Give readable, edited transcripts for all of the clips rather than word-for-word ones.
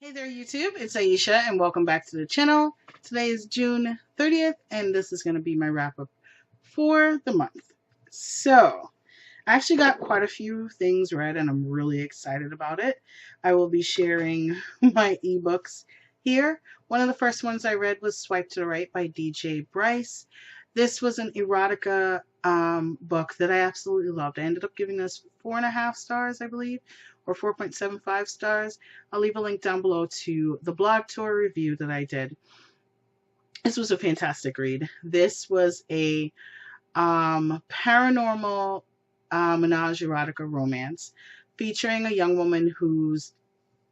Hey there, YouTube. It's Aisha, and welcome back to the channel. Today is June 30th, and this is going to be my wrap-up for the month. So, I actually got quite a few things read, and I'm really excited about it. I will be sharing my ebooks here. One of the first ones I read was Swipe to the Right by DJ Bryce. This was an erotica book that I absolutely loved. I ended up giving this 4.5 stars, I believe, or 4.75 stars. I'll leave a link down below to the blog tour review that I did. This was a fantastic read. This was a paranormal menage erotica romance featuring a young woman whose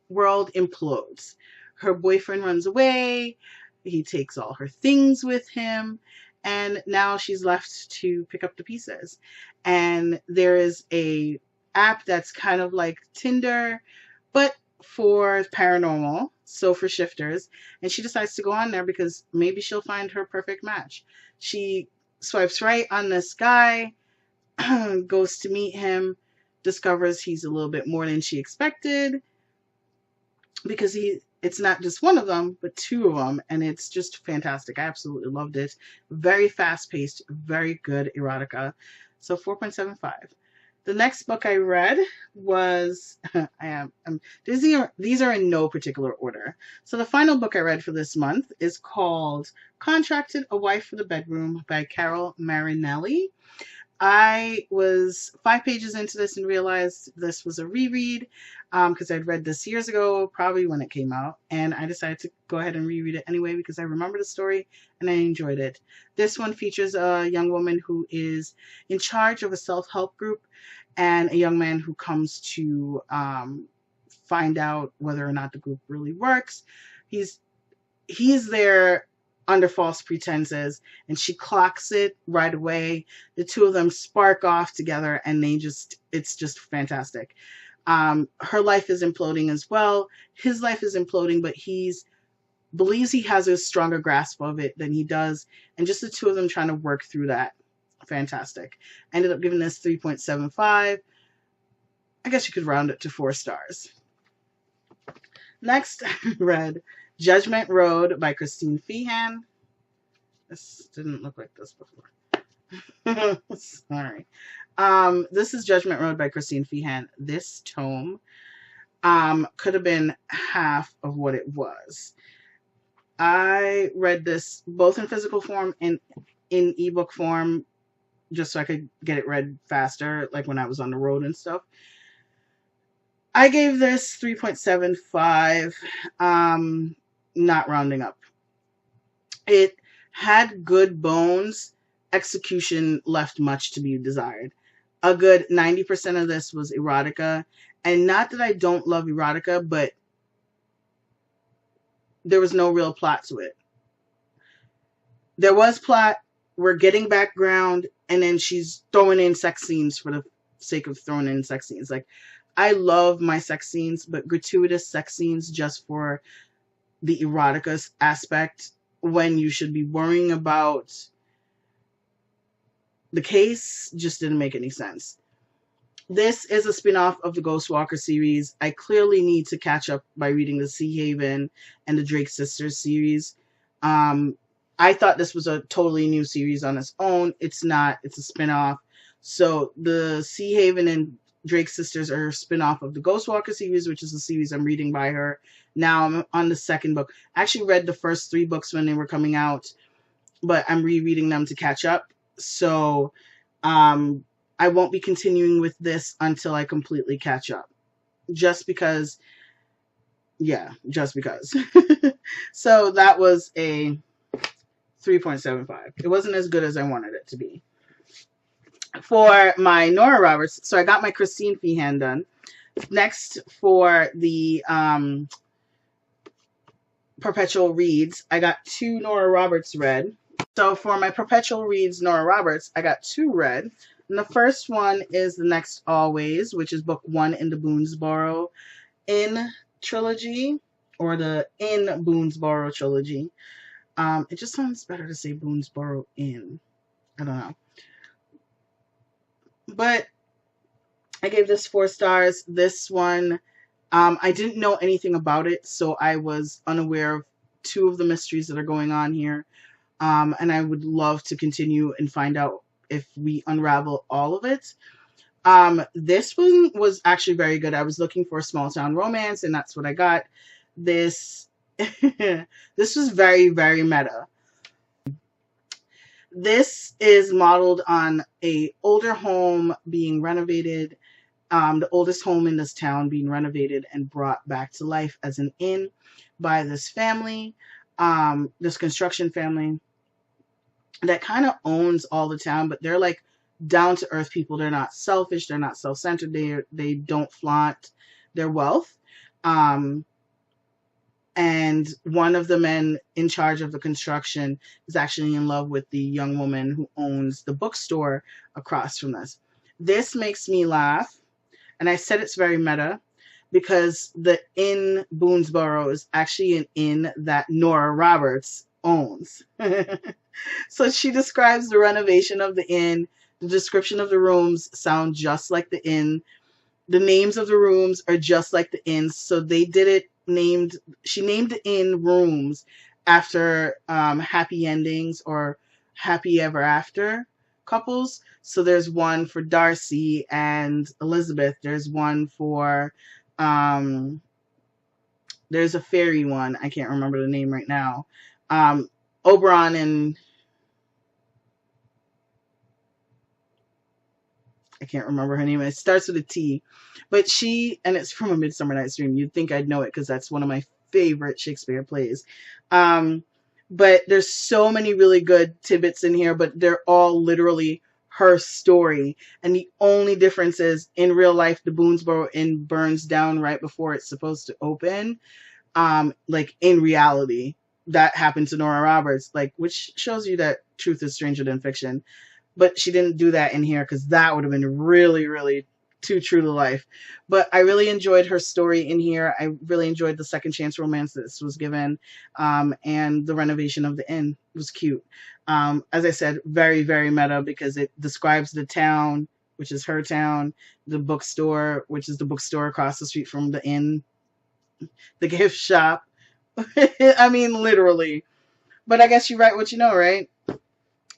world implodes. Her boyfriend runs away, he takes all her things with him, and now she's left to pick up the pieces. And there is a app that's kind of like Tinder, but for paranormal, so for shifters, and she decides to go on there because maybe she'll find her perfect match. She swipes right on this guy, goes to meet him, discovers he's a little bit more than she expected because it's not just one of them, but two of them, and it's just fantastic. I absolutely loved it. Very fast-paced, very good erotica. So 4.75. The next book I read was these are in no particular order. So the final book I read for this month is called Contracted: A Wife for the Bedroom by Carol Marinelli. I was 5 pages into this and realized this was a reread because I'd read this years ago, probably when it came out, and I decided to go ahead and reread it anyway because I remember the story and I enjoyed it. This one features a young woman who is in charge of a self-help group and a young man who comes to find out whether or not the group really works. He's there under false pretenses, and she clocks it right away. The two of them spark off together, and it's just fantastic. Her life is imploding as well. His life is imploding, but believes he has a stronger grasp of it than he does, and just the two of them trying to work through that. Fantastic. I ended up giving this 3.75. I guess you could round it to 4 stars. Next, I read Judgment Road by Christine Feehan. This didn't look like this before. Sorry. This is Judgment Road by Christine Feehan. This tome could have been half of what it was. I read this both in physical form and in ebook form just so I could get it read faster, like when I was on the road and stuff. I gave this 3.75, not rounding up. It had good bones. Execution left much to be desired. A good 90% of this was erotica. And not that I don't love erotica, but there was no real plot to it. There was plot. We're getting background, and then she's throwing in sex scenes for the sake of throwing in sex scenes. Like, I love my sex scenes, but gratuitous sex scenes just for the erotica aspect when you should be worrying about the case just didn't make any sense. This is a spin-off of the Ghostwalker series. I clearly need to catch up by reading the Sea Haven and the Drake Sisters series. I thought this was a totally new series on its own. It's not. It's a spin-off. So the Sea Haven and Drake Sisters are a spin-off of the Ghostwalker series, which is a series I'm reading by her. Now I'm on the second book. I actually read the first 3 books when they were coming out, but I'm rereading them to catch up. So I won't be continuing with this until I completely catch up. Just because. So that was a 3.75. It wasn't as good as I wanted it to be. For my Nora Roberts, so I got my Christine Feehan done. Next, for the Perpetual Reads, I got 2 Nora Roberts read. So for my Perpetual Reads Nora Roberts, I got 2 read. And the first one is The Next Always, which is book 1 in the Boonesboro Inn trilogy, or the In Boonesboro trilogy. It just sounds better to say Boonesboro Inn. I don't know. But I gave this 4 stars. This one I didn't know anything about it, so I was unaware of two of the mysteries that are going on here. And I would love to continue and find out if we unravel all of it. This one was actually very good. I was looking for a small town romance, and that's what I got. This this was very, very meta. This is modeled on a older home being renovated, the oldest home in this town being renovated and brought back to life as an inn by this family, this construction family that kind of owns all the town, but they're like down to earth people. They're not selfish. They're not self-centered. They don't flaunt their wealth. And one of the men in charge of the construction is actually in love with the young woman who owns the bookstore across from this. This makes me laugh. And I said it's very meta because the inn Boonesboro is actually an inn that Nora Roberts owns. So she describes the renovation of the inn. The description of the rooms sound just like the inn. The names of the rooms are just like the inn. So they did it she named the inn rooms after happy endings or happy ever after couples. So there's one for Darcy and Elizabeth. There's one for there's a fairy one. I can't remember the name right now. Oberon and I can't remember her name. It starts with a T. But and it's from A Midsummer Night's Dream. You'd think I'd know it because that's one of my favorite Shakespeare plays. But there's so many really good tidbits in here, but they're all literally her story. And the only difference is in real life, the Boonesboro Inn burns down right before it's supposed to open. Like in reality, that happened to Nora Roberts, which shows you that truth is stranger than fiction. But she didn't do that in here because that would have been really, really too true to life. But I really enjoyed her story in here. I really enjoyed the second chance romance that this was given. And the renovation of the inn was cute. As I said, very, very meta because it describes the town, which is her town, the bookstore, which is the bookstore across the street from the inn, the gift shop. I mean, literally. But I guess you write what you know, right?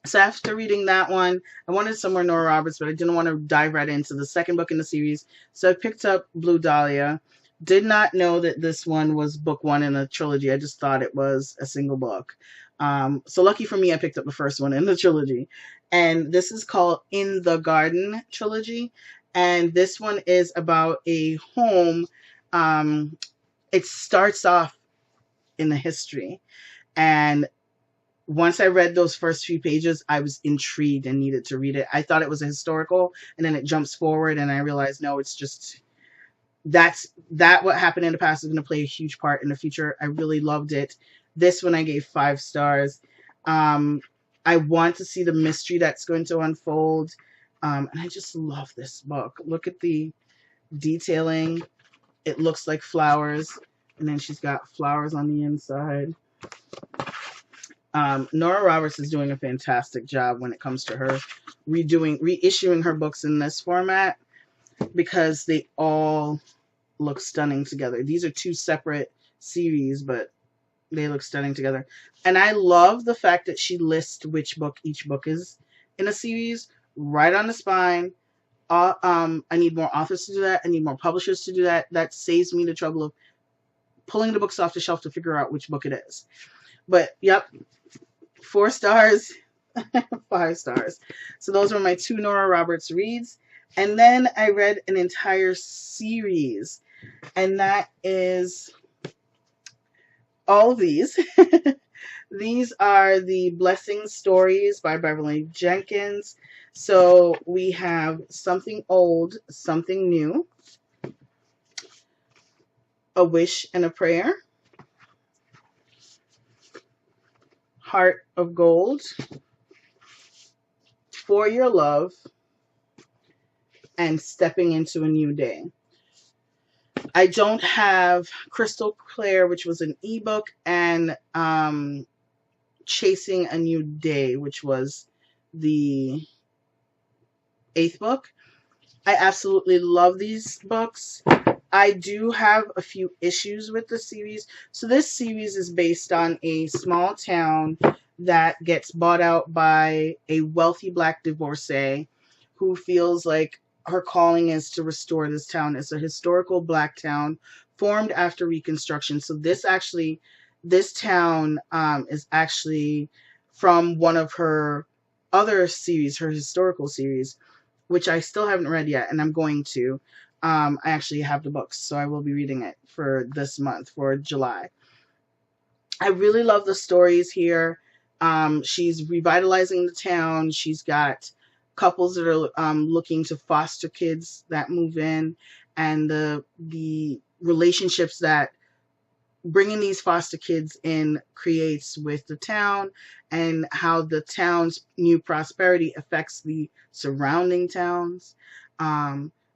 So after reading that one, I wanted some more Nora Roberts, but I didn't want to dive right into the second book in the series. So I picked up Blue Dahlia. Did not know that this one was book one in a trilogy. I just thought it was a single book. So lucky for me, I picked up the first one in the trilogy. And this is called In the Garden trilogy. And this one is about a home. It starts off in the history. And once I read those first few pages, I was intrigued and needed to read it. I thought it was a historical, and then it jumps forward, and I realized, no, it's just, that what happened in the past is going to play a huge part in the future. I really loved it. This one I gave 5 stars. I want to see the mystery that's going to unfold, and I just love this book. Look at the detailing. It looks like flowers, and then she's got flowers on the inside. Nora Roberts is doing a fantastic job when it comes to her reissuing her books in this format because they all look stunning together. These are 2 separate series, but they look stunning together. And I love the fact that she lists which book each book is in a series right on the spine. I need more authors to do that. I need more publishers to do that. That saves me the trouble of pulling the books off the shelf to figure out which book it is. But, yep. 4 stars, 5 stars. So those were my 2 Nora Roberts reads. And then I read an entire series. And that is all of these. These are the Blessing Stories by Beverly Jenkins. So we have Something Old, Something New, A Wish and a Prayer, Heart of Gold, For Your Love, and Stepping into a New Day. I don't have Crystal Clear, which was an ebook, and Chasing a New Day, which was the 8th book. I absolutely love these books. I do have a few issues with the series. So this series is based on a small town that gets bought out by a wealthy black divorcee who feels like her calling is to restore this town. It's a historical black town formed after Reconstruction. So this town is actually from one of her other series, her historical series, which I still haven't read yet, and I'm going to. I actually have the books, so I will be reading it for this month, for July. I really love the stories here. She's revitalizing the town. She's got couples that are looking to foster kids that move in, and the relationships that bringing these foster kids in creates with the town, and how the town's new prosperity affects the surrounding towns,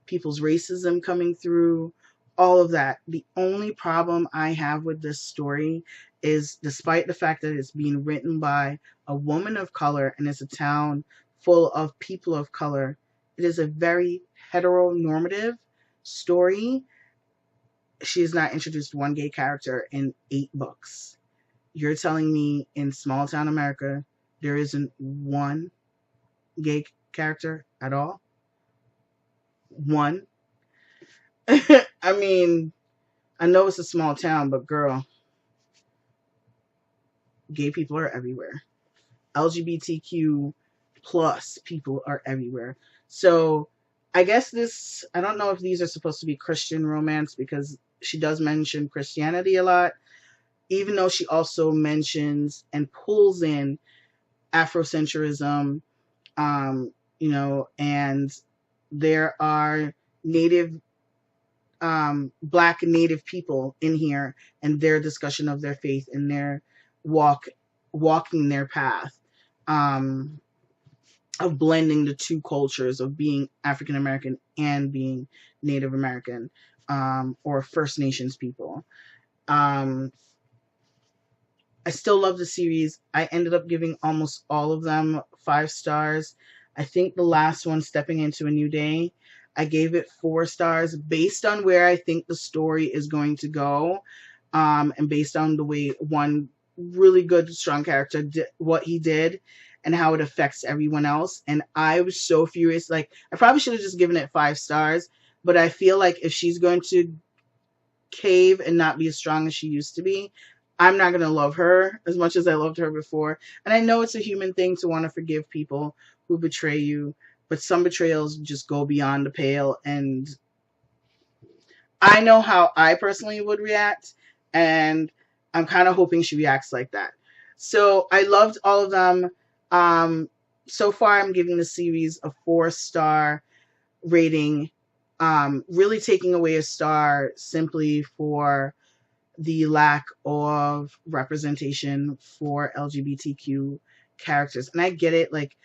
people's racism coming through, all of that. The only problem I have with this story is, despite the fact that it's being written by a woman of color and it's a town full of people of color, it is a very heteronormative story. She has not introduced one gay character in 8 books. You're telling me in small town America there isn't one gay character at all? One? I mean, I know it's a small town, but girl, gay people are everywhere. LGBTQ plus people are everywhere. So I guess I don't know if these are supposed to be Christian romance, because she does mention Christianity a lot, even though she also mentions and pulls in Afrocentrism, and there are Black Native people in here, and their discussion of their faith and their walking their path, of blending the two cultures of being African American and being Native American, or First Nations people. I still love the series. I ended up giving almost all of them 5 stars. I think the last one, Stepping Into a New Day, I gave it 4 stars based on where I think the story is going to go, and based on the way one really good, strong character did what he did and how it affects everyone else. And I was so furious. Like, I probably should have just given it 5 stars, but I feel like if she's going to cave and not be as strong as she used to be, I'm not going to love her as much as I loved her before. And I know it's a human thing to want to forgive people who betray you, but some betrayals just go beyond the pale. And I know how I personally would react, and I'm kind of hoping she reacts like that. So I loved all of them. So far, I'm giving the series a 4-star rating, really taking away a star simply for the lack of representation for LGBTQ characters. And I get it, like,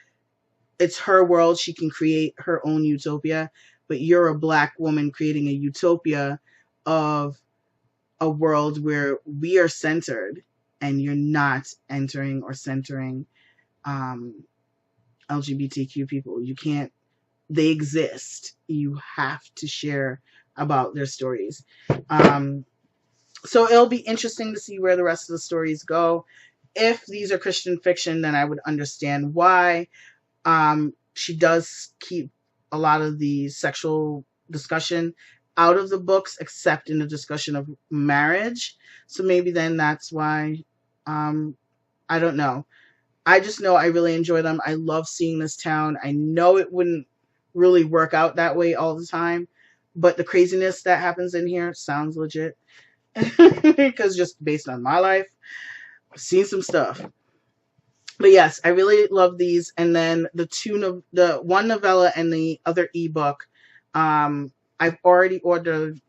it's her world, she can create her own utopia, but you're a Black woman creating a utopia of a world where we are centered, and you're not entering or centering LGBTQ people. You can't, they exist. You have to share about their stories. So it'll be interesting to see where the rest of the stories go. If these are Christian fiction, then I would understand why. She does keep a lot of the sexual discussion out of the books, except in the discussion of marriage. So maybe then that's why. I don't know. I just know I really enjoy them. I love seeing this town. I know it wouldn't really work out that way all the time, but the craziness that happens in here sounds legit. Because just based on my life, I've seen some stuff. But yes, I really love these. And then the one novella and the other ebook, I've already ordered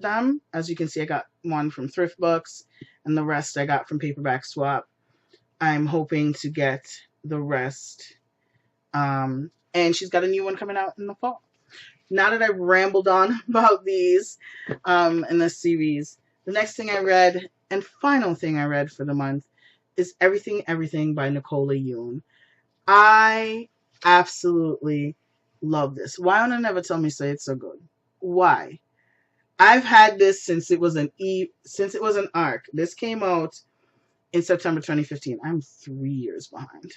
them. As you can see, I got one from Thrift Books, and the rest I got from Paperback Swap. I'm hoping to get the rest. And she's got a new one coming out in the fall. Now that I've rambled on about these in this series, the next thing I read, and final thing I read for the month, is Everything, Everything by Nicola Yoon. I absolutely love this. Why don't I never tell me say it's so good? Why? I've had this since it was an arc. This came out in September 2015. I'm 3 years behind.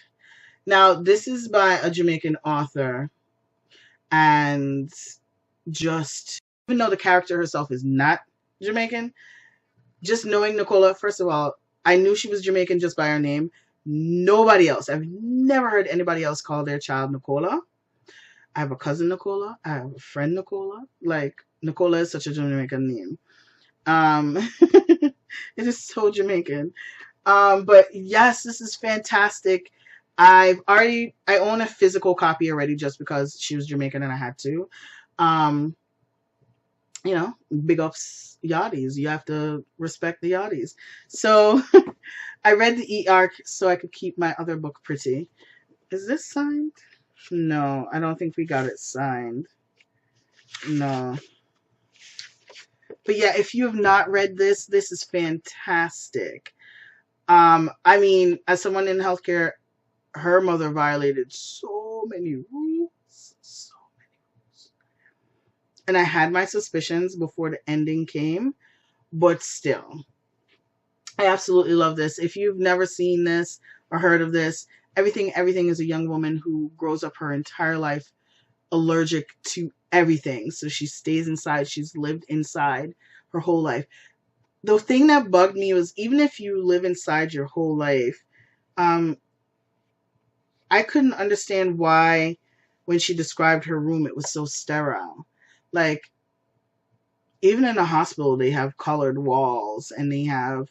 Now, this is by a Jamaican author, and just even though the character herself is not Jamaican, just knowing Nicola, first of all, I knew she was Jamaican just by her name. Nobody else. I've never heard anybody else call their child Nicola. I have a cousin Nicola. I have a friend Nicola. Like, Nicola is such a Jamaican name. It is so Jamaican. But yes, this is fantastic. I own a physical copy already just because she was Jamaican and I had to. Big ups Yachties. You have to respect the Yachties. So I read the e-arc so I could keep my other book pretty. Is this signed? No, I don't think we got it signed. No. But yeah, if you have not read this, this is fantastic. I mean, as someone in healthcare, her mother violated so many rules. And I had my suspicions before the ending came, but still, I absolutely love this. If you've never seen this or heard of this, Everything is a young woman who grows up her entire life allergic to everything. So she stays inside. She's lived inside her whole life. The thing that bugged me was, even if you live inside your whole life, I couldn't understand why when she described her room, it was so sterile. Like, even in a hospital, they have colored walls, and they have,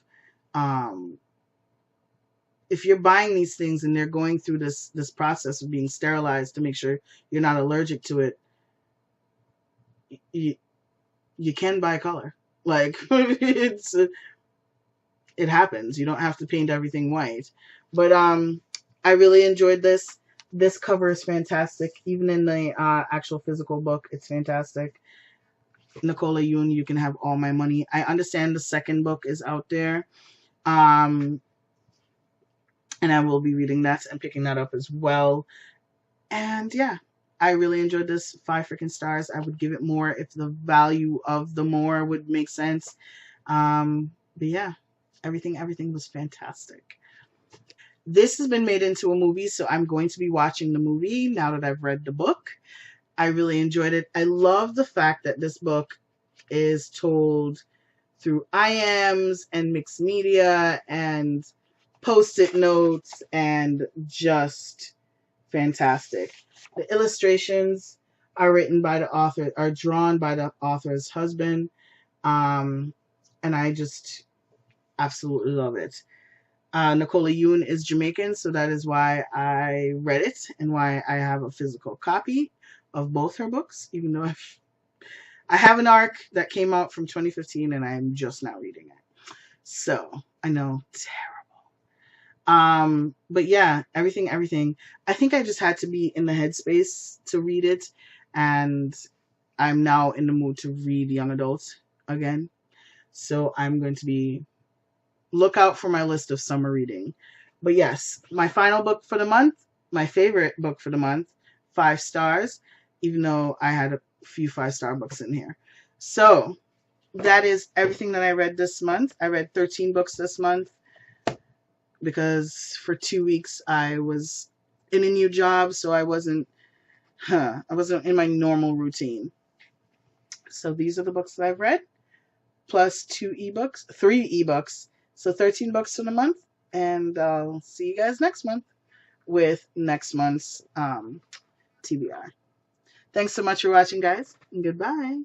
if you're buying these things and they're going through this process of being sterilized to make sure you're not allergic to it, you can buy color. Like, it happens. You don't have to paint everything white. But I really enjoyed this. This cover is fantastic. Even in the actual physical book, it's fantastic. Nicola Yoon, you can have all my money. I understand the second book is out there. And I will be reading that and picking that up as well. And yeah, I really enjoyed this. 5 freaking stars. I would give it more if the value of the more would make sense. But yeah, everything was fantastic. This has been made into a movie, so I'm going to be watching the movie now that I've read the book. I really enjoyed it. I love the fact that this book is told through IMs and mixed media and Post-it notes, and just fantastic. The illustrations are written by the author, are drawn by the author's husband, and I just absolutely love it. Nicola Yoon is Jamaican, so that is why I read it and why I have a physical copy of both her books, even though I have an arc that came out from 2015 and I'm just now reading it. So I know, terrible. But yeah, everything. I think I just had to be in the headspace to read it, and I'm now in the mood to read young adult again. So I'm going to look out for my list of summer reading. But yes, my final book for the month, my favorite book for the month, 5 stars, even though I had a few 5-star books in here. So that is everything that I read this month. I read 13 books this month, because for 2 weeks I was in a new job, so I wasn't in my normal routine. So these are the books that I've read, plus 3 ebooks, so 13 books for the month, and I'll see you guys next month with next month's TBR. Thanks so much for watching, guys, and goodbye.